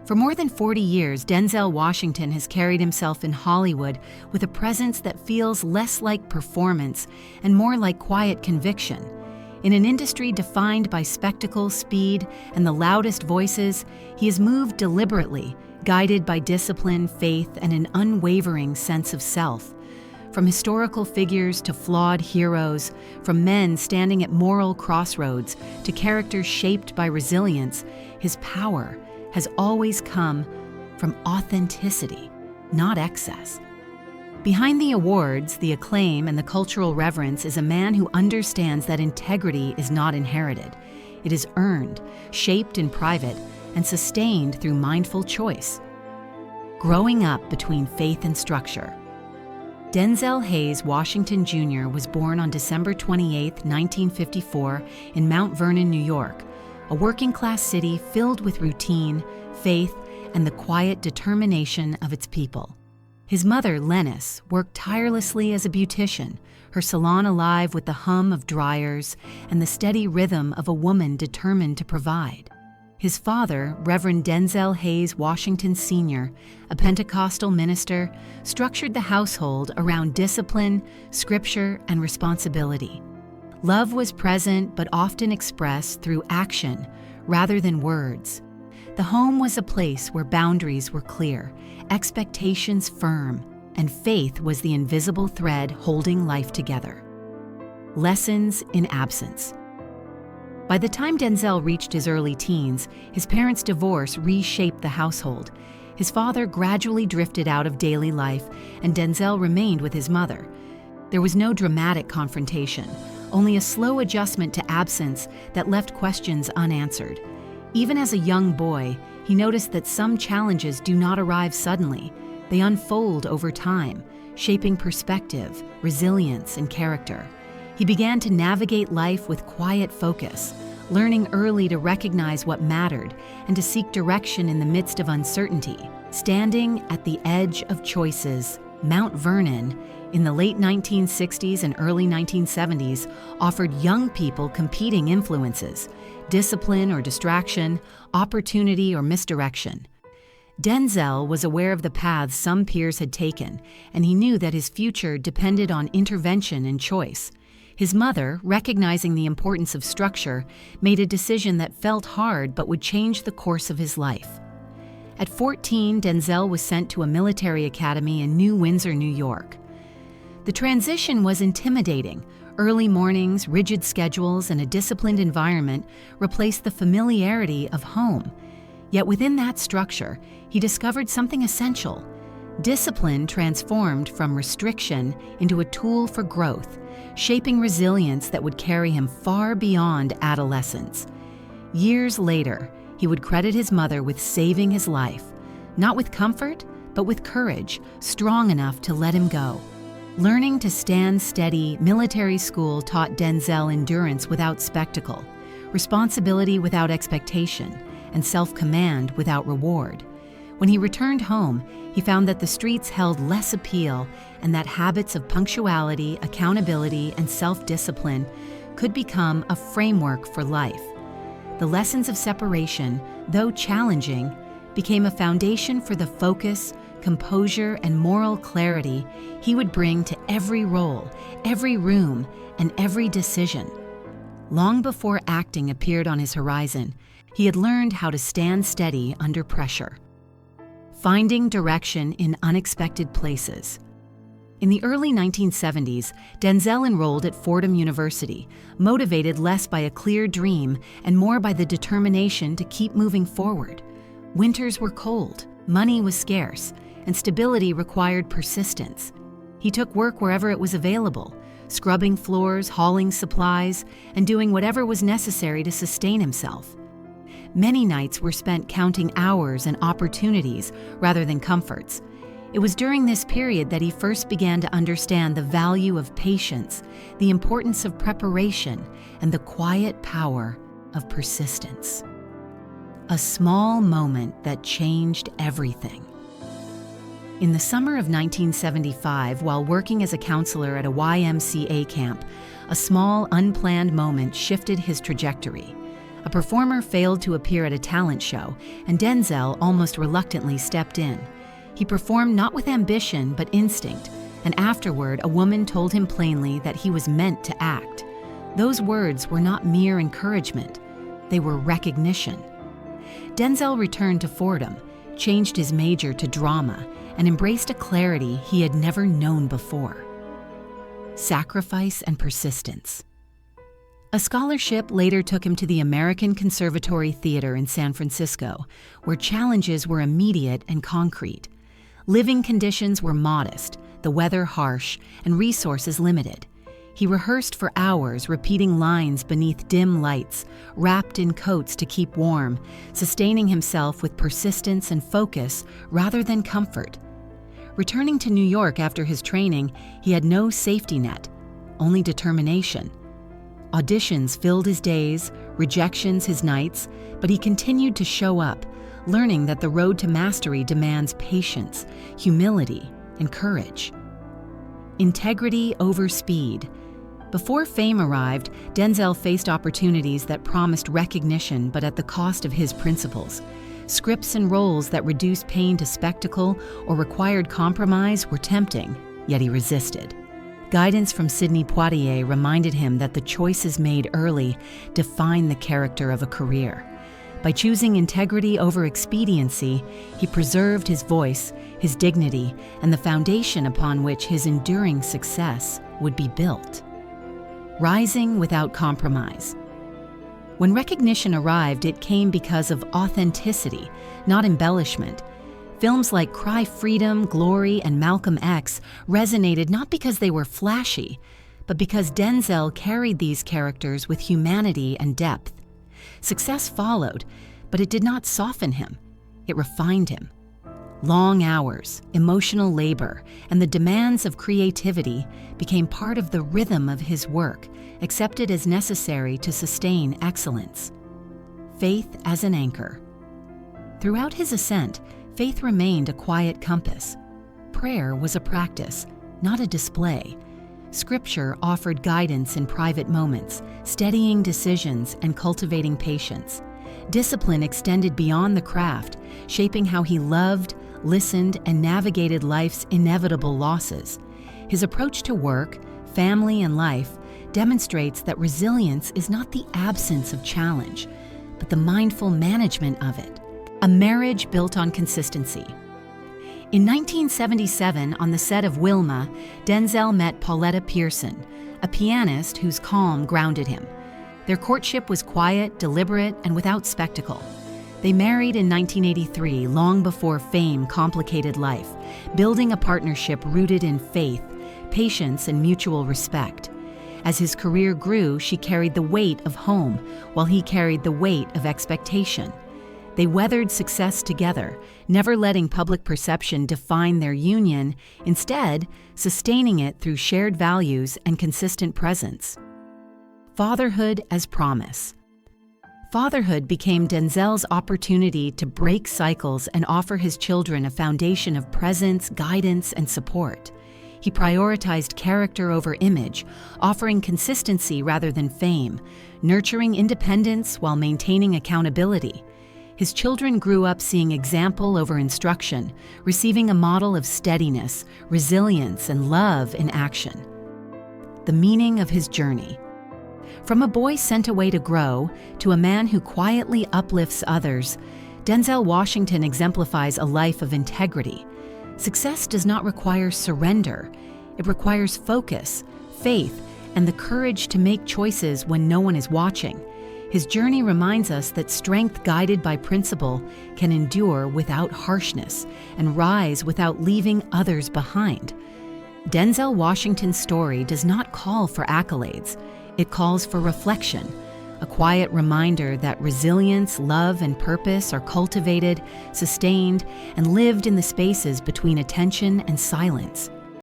For more than 40 years, Denzel Washington has carried himself in Hollywood with a presence that feels less like performance and more like quiet conviction. In an industry defined by spectacle, speed, and the loudest voices, he has moved deliberately, guided by discipline, faith, and an unwavering sense of self. From historical figures to flawed heroes, from men standing at moral crossroads to characters shaped by resilience, his power has always come from authenticity, not excess. Behind the awards, the acclaim, and the cultural reverence is a man who understands that integrity is not inherited. It is earned, shaped in private, and sustained through mindful choice. Growing up between faith and structure. Denzel Hayes Washington Jr. was born on December 28, 1954, in Mount Vernon, New York, a working-class city filled with routine, faith, and the quiet determination of its people. His mother, Lennis, worked tirelessly as a beautician, her salon alive with the hum of dryers and the steady rhythm of a woman determined to provide. His father, Reverend Denzel Hayes Washington Sr., a Pentecostal minister, structured the household around discipline, scripture, and responsibility. Love was present but often expressed through action rather than words. The home was a place where boundaries were clear, expectations firm, and faith was the invisible thread holding life together. Lessons in absence. By the time Denzel reached his early teens, his parents' divorce reshaped the household. His father gradually drifted out of daily life, and Denzel remained with his mother. There was no dramatic confrontation, only a slow adjustment to absence that left questions unanswered. Even as a young boy, he noticed that some challenges do not arrive suddenly. They unfold over time, shaping perspective, resilience, and character. He began to navigate life with quiet focus, learning early to recognize what mattered and to seek direction in the midst of uncertainty. Standing at the edge of choices, Mount Vernon, in the late 1960s and early 1970s, offered young people competing influences: discipline or distraction, opportunity or misdirection. Denzel was aware of the paths some peers had taken, and he knew that his future depended on intervention and choice. His mother, recognizing the importance of structure, made a decision that felt hard but would change the course of his life. At 14, Denzel was sent to a military academy in New Windsor, New York. The transition was intimidating. Early mornings, rigid schedules, and a disciplined environment replaced the familiarity of home. Yet within that structure, he discovered something essential. Discipline transformed from restriction into a tool for growth, shaping resilience that would carry him far beyond adolescence. Years later, he would credit his mother with saving his life, not with comfort, but with courage, strong enough to let him go. Learning to stand steady, military school taught Denzel endurance without spectacle, responsibility without expectation, and self-command without reward. When he returned home, he found that the streets held less appeal and that habits of punctuality, accountability, and self-discipline could become a framework for life. The lessons of separation, though challenging, became a foundation for the focus, composure, and moral clarity he would bring to every role, every room, and every decision. Long before acting appeared on his horizon, he had learned how to stand steady under pressure. Finding direction in unexpected places. In the early 1970s, Denzel enrolled at Fordham University, motivated less by a clear dream and more by the determination to keep moving forward. Winters were cold, money was scarce, and stability required persistence. He took work wherever it was available, scrubbing floors, hauling supplies, and doing whatever was necessary to sustain himself. Many nights were spent counting hours and opportunities rather than comforts. It was during this period that he first began to understand the value of patience, the importance of preparation, and the quiet power of persistence. A small moment that changed everything. In the summer of 1975, while working as a counselor at a YMCA camp, a small, unplanned moment shifted his trajectory. A performer failed to appear at a talent show, and Denzel almost reluctantly stepped in. He performed not with ambition but instinct, and afterward a woman told him plainly that he was meant to act. Those words were not mere encouragement, they were recognition. Denzel returned to Fordham, changed his major to drama, and embraced a clarity he had never known before. Sacrifice and persistence. A scholarship later took him to the American Conservatory Theater in San Francisco, where challenges were immediate and concrete. Living conditions were modest, the weather harsh, and resources limited. He rehearsed for hours, repeating lines beneath dim lights, wrapped in coats to keep warm, sustaining himself with persistence and focus rather than comfort. Returning to New York after his training, he had no safety net, only determination. Auditions filled his days, rejections his nights, but he continued to show up, learning that the road to mastery demands patience, humility, and courage. Integrity over speed. Before fame arrived, Denzel faced opportunities that promised recognition but at the cost of his principles. Scripts and roles that reduced pain to spectacle or required compromise were tempting, yet he resisted. Guidance from Sidney Poitier reminded him that the choices made early define the character of a career. By choosing integrity over expediency, he preserved his voice, his dignity, and the foundation upon which his enduring success would be built. Rising without compromise. When recognition arrived, it came because of authenticity, not embellishment. Films like Cry Freedom, Glory, and Malcolm X resonated not because they were flashy, but because Denzel carried these characters with humanity and depth. Success followed, but it did not soften him. It refined him. Long hours, emotional labor, and the demands of creativity became part of the rhythm of his work, accepted as necessary to sustain excellence. Faith as an anchor. Throughout his ascent, faith remained a quiet compass. Prayer was a practice, not a display. Scripture offered guidance in private moments, steadying decisions and cultivating patience. Discipline extended beyond the craft, shaping how he loved, listened, and navigated life's inevitable losses. His approach to work, family, and life demonstrates that resilience is not the absence of challenge, but the mindful management of it. A marriage built on consistency. In 1977, on the set of Wilma, Denzel met Pauletta Pearson, a pianist whose calm grounded him. Their courtship was quiet, deliberate, and without spectacle. They married in 1983, long before fame complicated life, building a partnership rooted in faith, patience, and mutual respect. As his career grew, she carried the weight of home, while he carried the weight of expectation. They weathered success together, never letting public perception define their union, instead sustaining it through shared values and consistent presence. Fatherhood as promise. Fatherhood became Denzel's opportunity to break cycles and offer his children a foundation of presence, guidance, and support. He prioritized character over image, offering consistency rather than fame, nurturing independence while maintaining accountability. His children grew up seeing example over instruction, receiving a model of steadiness, resilience, and love in action. The meaning of his journey. From a boy sent away to grow to a man who quietly uplifts others, Denzel Washington exemplifies a life of integrity. Success does not require surrender. It requires focus, faith, and the courage to make choices when no one is watching. His journey reminds us that strength guided by principle can endure without harshness and rise without leaving others behind. Denzel Washington's story does not call for accolades. It calls for reflection, a quiet reminder that resilience, love, and purpose are cultivated, sustained, and lived in the spaces between attention and silence.